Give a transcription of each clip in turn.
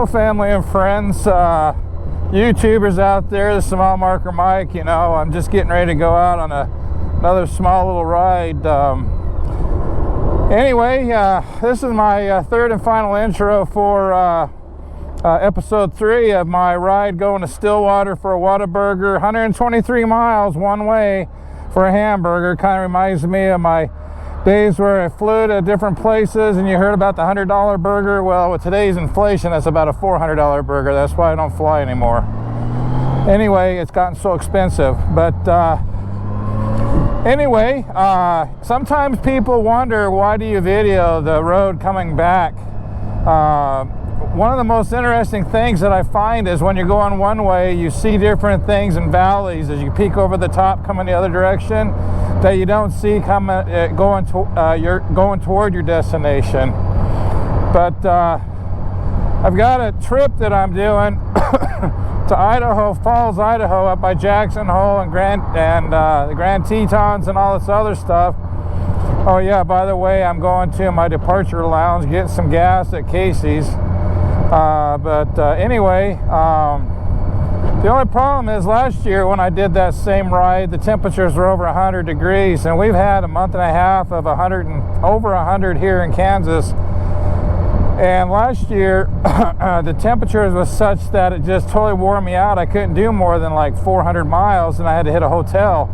Hello family and friends, YouTubers out there. This is Mile Marker Mike. You know, I'm just getting ready to go out on another small little ride. Anyway, this is my third and final intro for episode 3 of my ride going to Stillwater for a Whataburger. 123 miles one way for a hamburger. Kind of reminds me of my days where I flew to different places and you heard about the $100 burger. Well, with today's inflation, that's about a $400 burger. That's why I don't fly anymore. Anyway, it's gotten so expensive. But anyway, sometimes people wonder, why do you video the road coming back? One of the most interesting things that I find is when you're going one way, you see different things in valleys as you peek over the top coming the other direction that you don't see coming you're going toward your destination. But I've got a trip that I'm doing to Idaho Falls, Idaho, up by Jackson Hole and the Grand Tetons and all this other stuff. Oh yeah, by the way, I'm going to my departure lounge, getting some gas at Casey's. Anyway, the only problem is last year when I did that same ride, the temperatures were over 100 degrees, and we've had a month and a half of over 100 here in Kansas. And last year, the temperatures was such that it just totally wore me out. I couldn't do more than like 400 miles, and I had to hit a hotel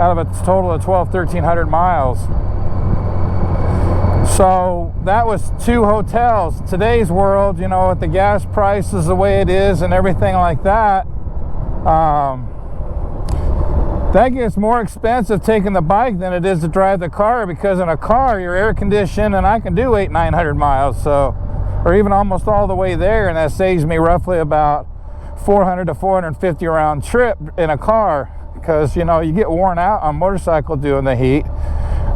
out of a total of 1,300 miles. So that was 2 hotels. Today's world, you know, with the gas prices the way it is and everything like that, that gets more expensive taking the bike than it is to drive the car, because in a car you're air conditioned and I can do 800-900 miles, so, or even almost all the way there, and that saves me roughly about 400 to 450 round trip in a car, because you know you get worn out on motorcycle doing the heat.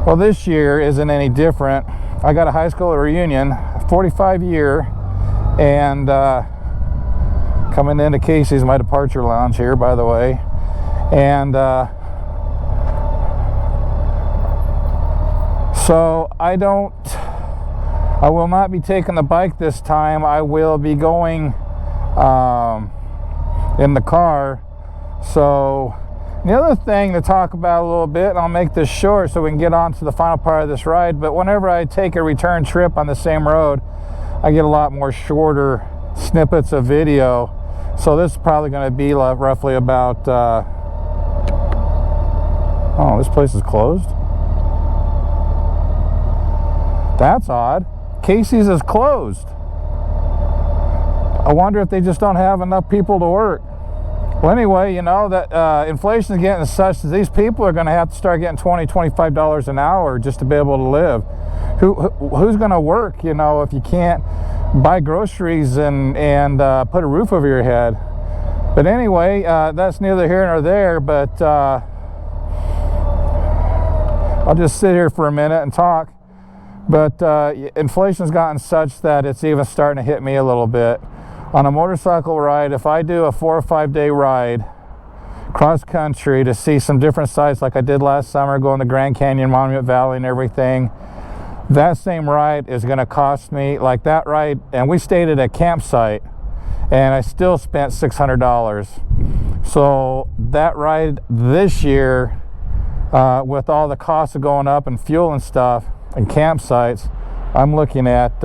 Well, this year isn't any different. I got a high school reunion, 45 year, and coming into Casey's, my departure lounge here, by the way. And so I will not be taking the bike this time. I will be going in the car. So the other thing to talk about a little bit, and I'll make this short so we can get on to the final part of this ride, but whenever I take a return trip on the same road, I get a lot more shorter snippets of video. So this is probably going to be like roughly about, oh, this place is closed? That's odd. Casey's is closed. I wonder if they just don't have enough people to work. Well, anyway, you know, that inflation is getting such that these people are going to have to start getting $20, $25 an hour just to be able to live. Who's going to work, you know, if you can't buy groceries and put a roof over your head? But anyway, that's neither here nor there, but I'll just sit here for a minute and talk. But inflation's gotten such that it's even starting to hit me a little bit. On a motorcycle ride, if I do a 4 or 5 day ride cross country to see some different sites like I did last summer, going to Grand Canyon, Monument Valley and everything, that same ride is going to cost me, like that ride, and we stayed at a campsite and I still spent $600. So that ride this year, with all the costs of going up and fuel and stuff and campsites, I'm looking at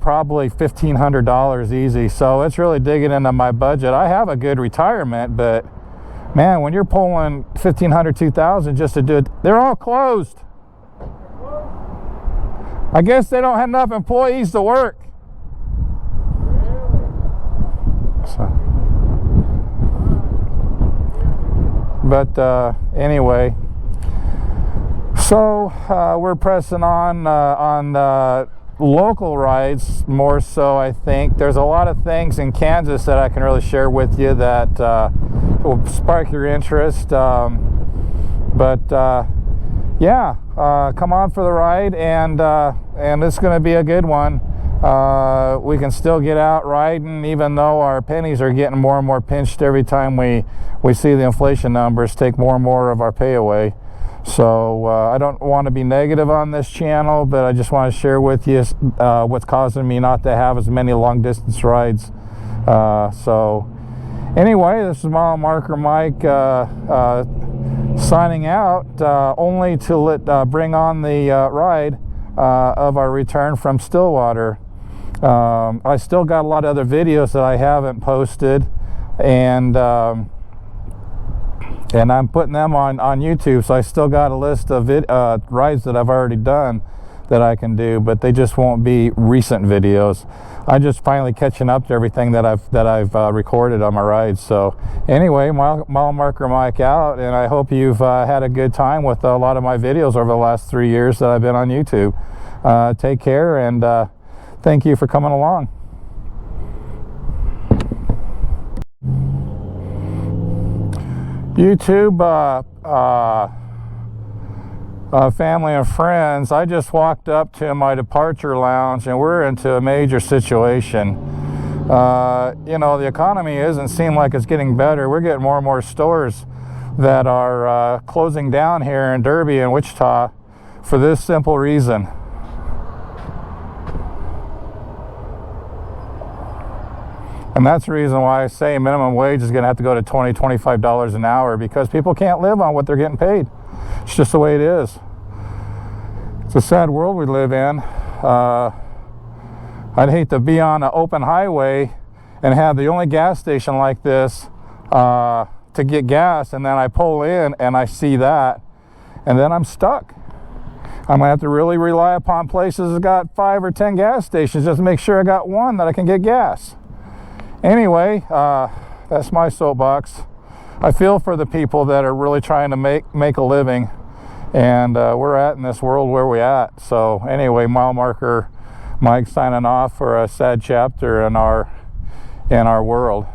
probably $1,500 easy. So it's really digging into my budget. I have a good retirement, but man, when you're pulling $1,500, $2,000 just to do it, they're all closed. I guess they don't have enough employees to work. So, but anyway, so we're pressing on local rides more so. I think there's a lot of things in Kansas that I can really share with you that will spark your interest. Yeah, come on for the ride, and it's going to be a good one. We can still get out riding, even though our pennies are getting more and more pinched every time we see the inflation numbers take more and more of our pay away. So I don't want to be negative on this channel, but I just want to share with you what's causing me not to have as many long distance rides. So anyway, this is Mile Marker Mike signing out, only to bring on the ride of our return from Stillwater. I still got a lot of other videos that I haven't posted, and I'm putting them on YouTube, so I still got a list of rides that I've already done that I can do, but they just won't be recent videos. I'm just finally catching up to everything that I've recorded on my rides. So anyway, Mile Marker Mike out, and I hope you've had a good time with a lot of my videos over the last 3 years that I've been on YouTube. Take care, and thank you for coming along. YouTube, family and friends, I just walked up to my departure lounge and we're into a major situation. You know, the economy doesn't seem like it's getting better. We're getting more and more stores that are closing down here in Derby and Wichita for this simple reason. And that's the reason why I say minimum wage is going to have to go to $20, $25 an hour, because people can't live on what they're getting paid. It's just the way it is. It's a sad world we live in. I'd hate to be on an open highway and have the only gas station like this to get gas, and then I pull in and I see that, and then I'm stuck. I'm going to have to really rely upon places that got 5 or 10 gas stations just to make sure I got one that I can get gas. Anyway, that's my soapbox. I feel for the people that are really trying to make a living, and we're at in this world where we're at. So anyway, Mile Marker Mike signing off for a sad chapter in our world.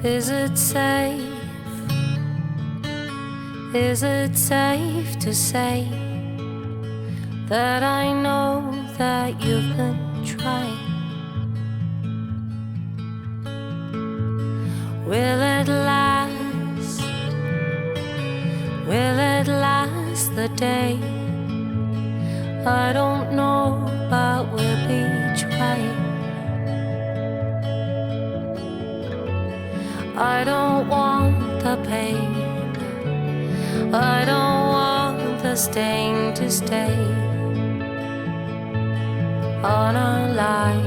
Is it safe? Is it safe to say that I know that you've been trying? Will it last? Will it last the day? I don't know, but we'll be trying. I don't want the pain. I don't sustained to stay on our life.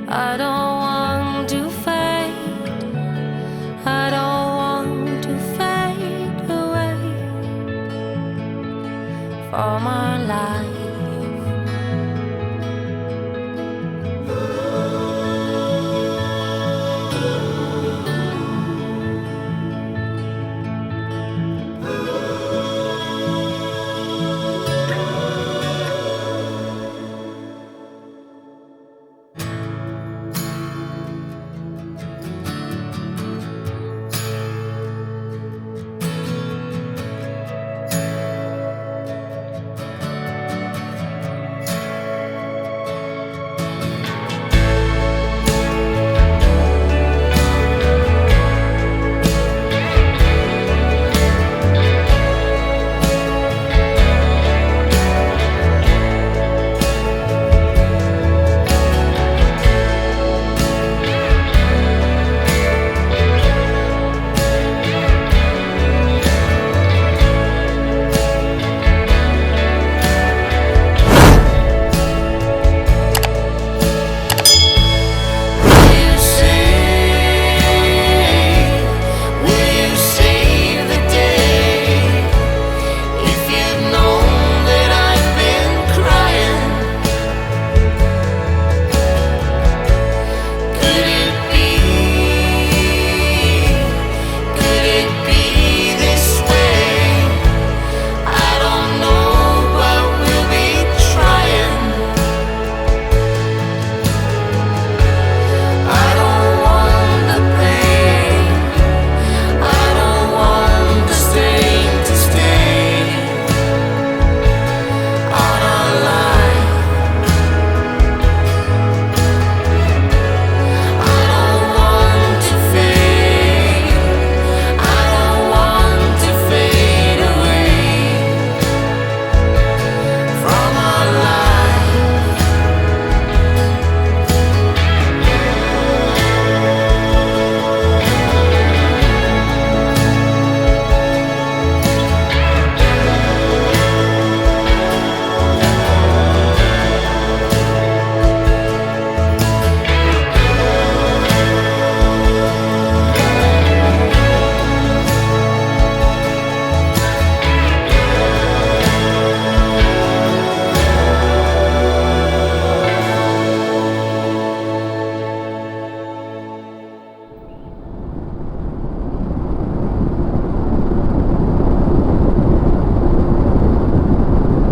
I don't want to fade, I don't want to fade away from our life.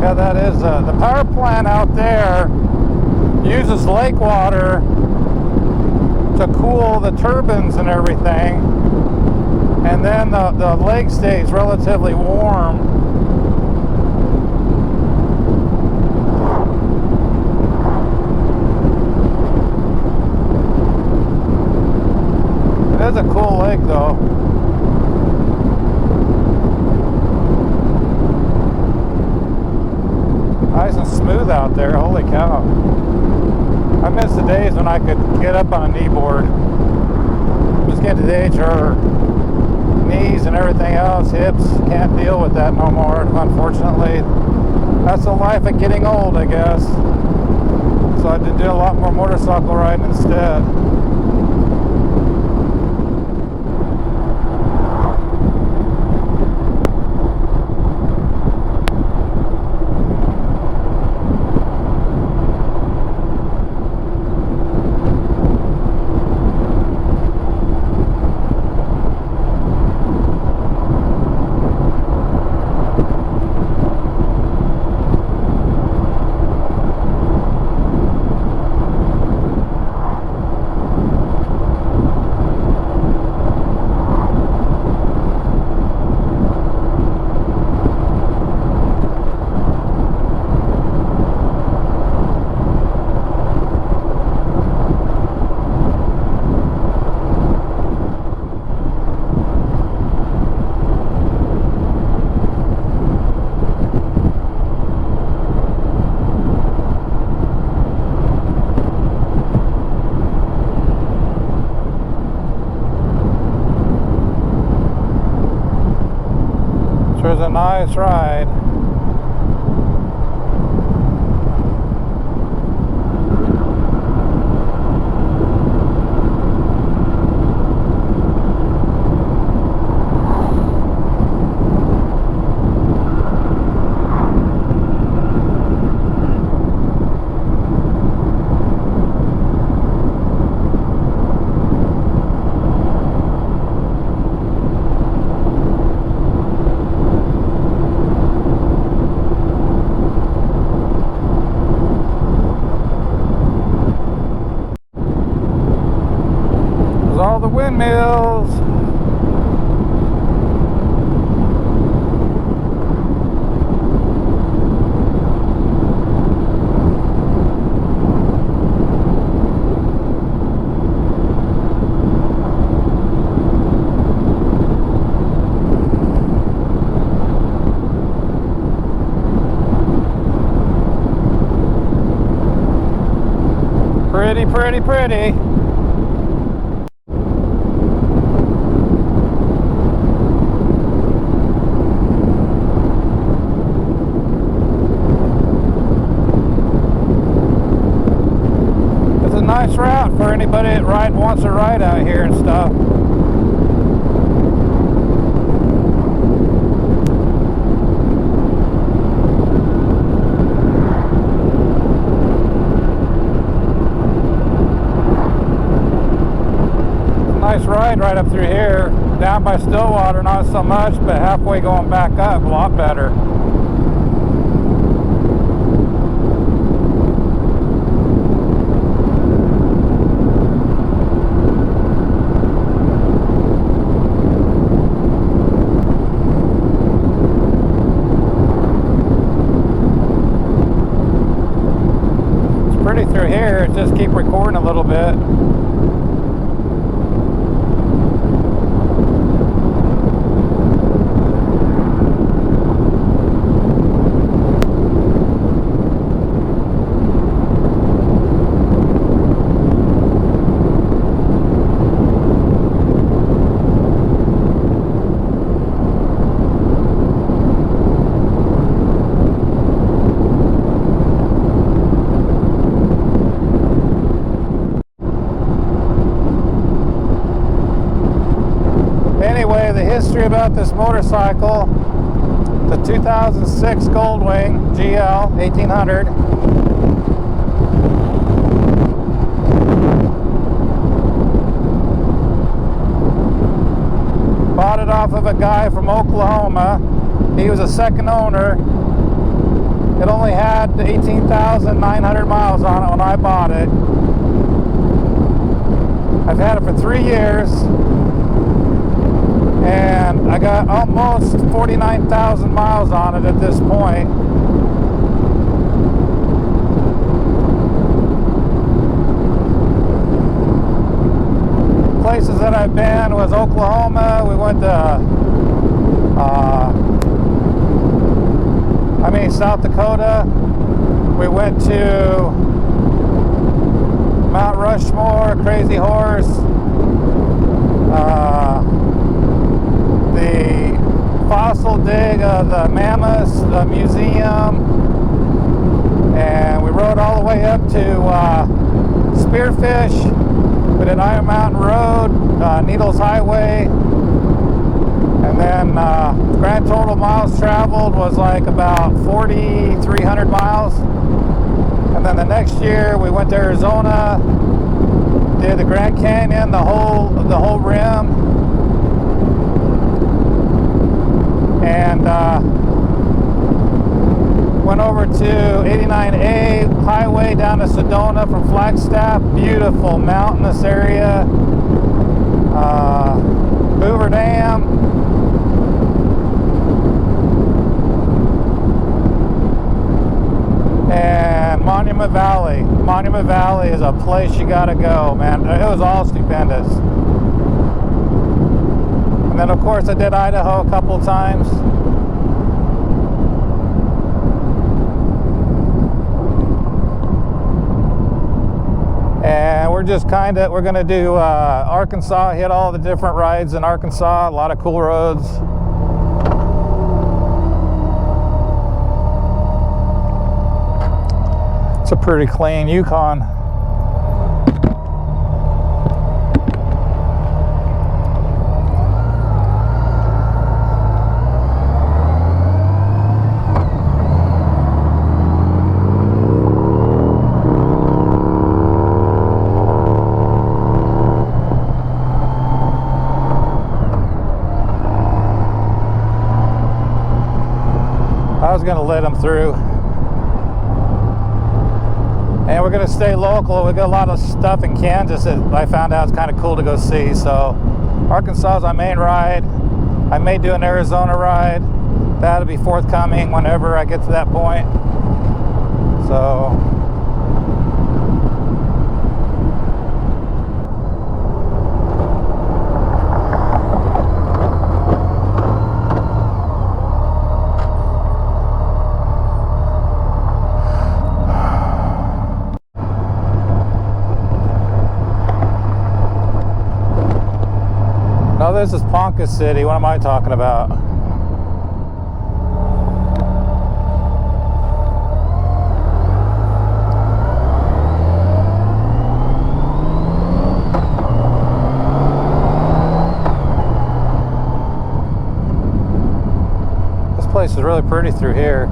Yeah, that is the power plant out there uses lake water to cool the turbines and everything, and then the lake stays relatively warm. It is a cool lake though. Nice and smooth out there, holy cow. I miss the days when I could get up on a kneeboard. Just getting to the age where knees and everything else, hips, can't deal with that no more, unfortunately. That's the life of getting old, I guess. So I did do a lot more motorcycle riding instead. was a nice ride. All the windmills. Pretty, pretty, pretty. Nice route for anybody that wants to ride out here and stuff. Nice ride right up through here. Down by Stillwater, not so much, but halfway going back up, a lot better. Through here, just keep recording a little bit. Anyway, the history about this motorcycle, the 2006 Goldwing GL 1800. Bought it off of a guy from Oklahoma. He was a second owner. It only had 18,900 miles on it when I bought it. I've had it for 3 years. And I got almost 49,000 miles on it at this point. Places that I've been was Oklahoma. We went to, South Dakota. We went to Mount Rushmore, Crazy Horse. The fossil dig of the Mammoth Museum, and we rode all the way up to Spearfish. We did Iron Mountain Road, Needles Highway, and then grand total miles traveled was like about 4,300 miles. And then the next year we went to Arizona, did the Grand Canyon, the whole rim. And went over to 89A highway down to Sedona from Flagstaff. Beautiful mountainous area. Hoover Dam. And Monument Valley. Monument Valley is a place you gotta go, man. It was all stupendous. And then of course I did Idaho a couple times. And we're gonna do Arkansas, hit all the different rides in Arkansas, a lot of cool roads. It's a pretty clean Yukon. I was going to let them through. And we're going to stay local. We've got a lot of stuff in Kansas that I found out is kind of cool to go see. So Arkansas is our main ride. I may do an Arizona ride. That'll be forthcoming whenever I get to that point. So no, this is Poncha City. What am I talking about? This place is really pretty through here.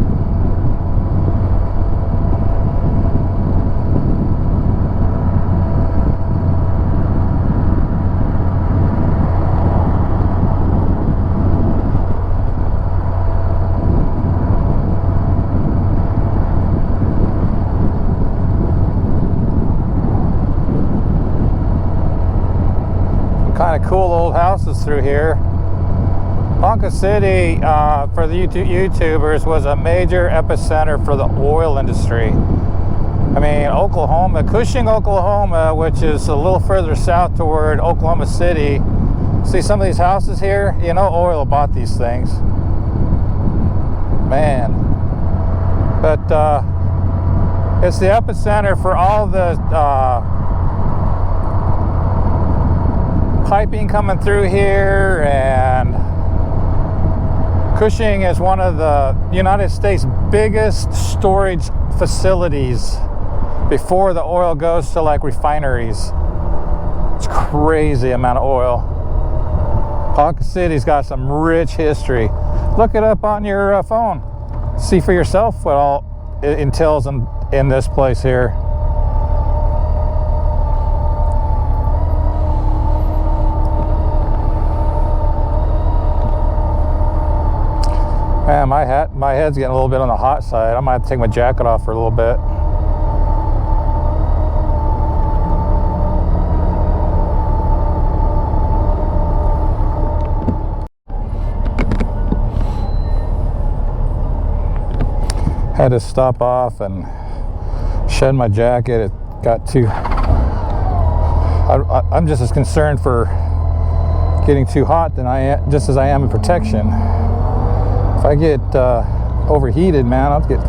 Kind of cool old houses through here. Poncha City, for the YouTubers, was a major epicenter for the oil industry. I mean, Oklahoma, Cushing, Oklahoma, which is a little further south toward Oklahoma City. See some of these houses here? You know, oil bought these things. Man. But it's the epicenter for all the piping coming through here, and Cushing is one of the United States' biggest storage facilities before the oil goes to like refineries. It's crazy amount of oil. Poncha City's got some rich history. Look it up on your phone. See for yourself what all it entails in this place here. Man, my head's getting a little bit on the hot side. I might have to take my jacket off for a little bit. Had to stop off and shed my jacket. It got too... I'm just as concerned for getting too hot than just as I am in protection. If I get overheated, man, I'll get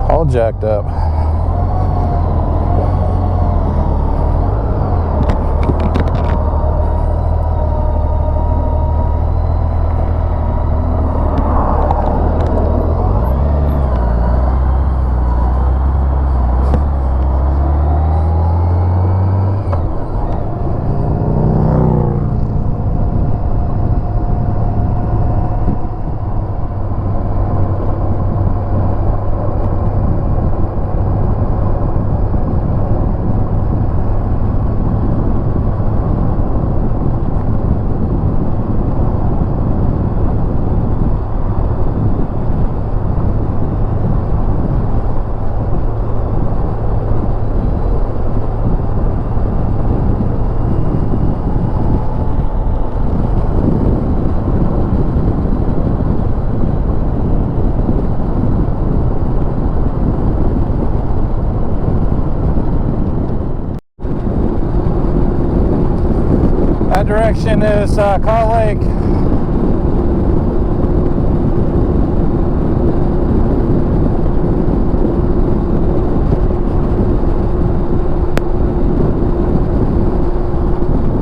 all jacked up. That direction is Call Lake.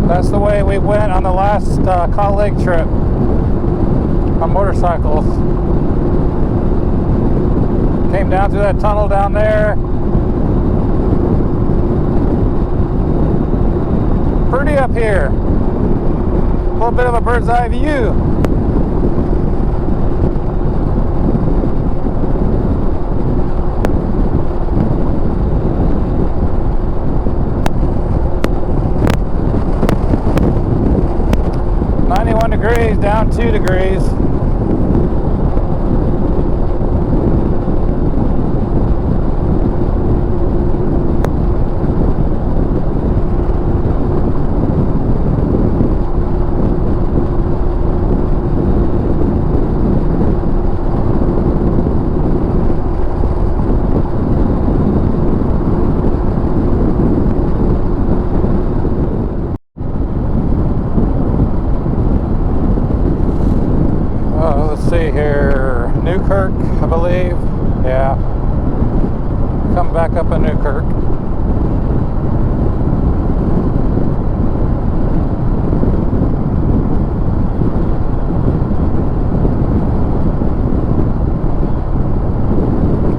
That's the way we went on the last Call Lake trip on motorcycles. Came down through that tunnel down there. Pretty up here. A little bit of a bird's eye view. Degrees, down 2 degrees. See here, Newkirk, I believe. Yeah. Come back up in Newkirk.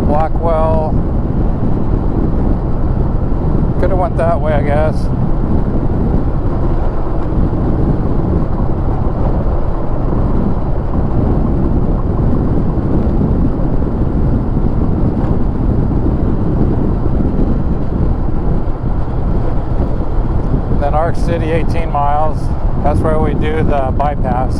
Blackwell. Could have went that way, I guess. Arc City, 18 miles. That's where we do the bypass.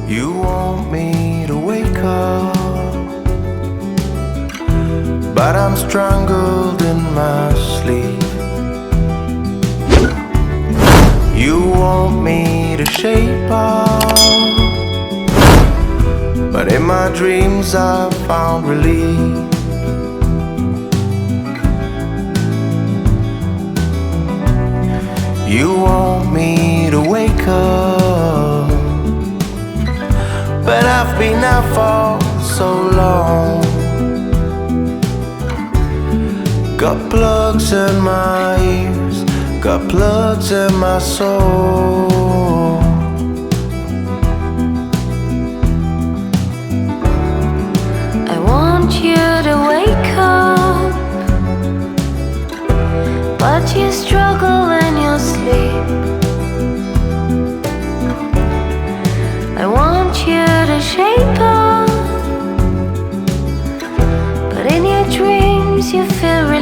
You want me to wake up, but I'm strangled in my sleep. You want me to shape up, but in my dreams I found relief. You want me to wake up, but I've been out for so long. Got plugs in my ears, got plugs in my soul. You to wake up, but you struggle in your sleep. I want you to shape up, but in your dreams you feel relief.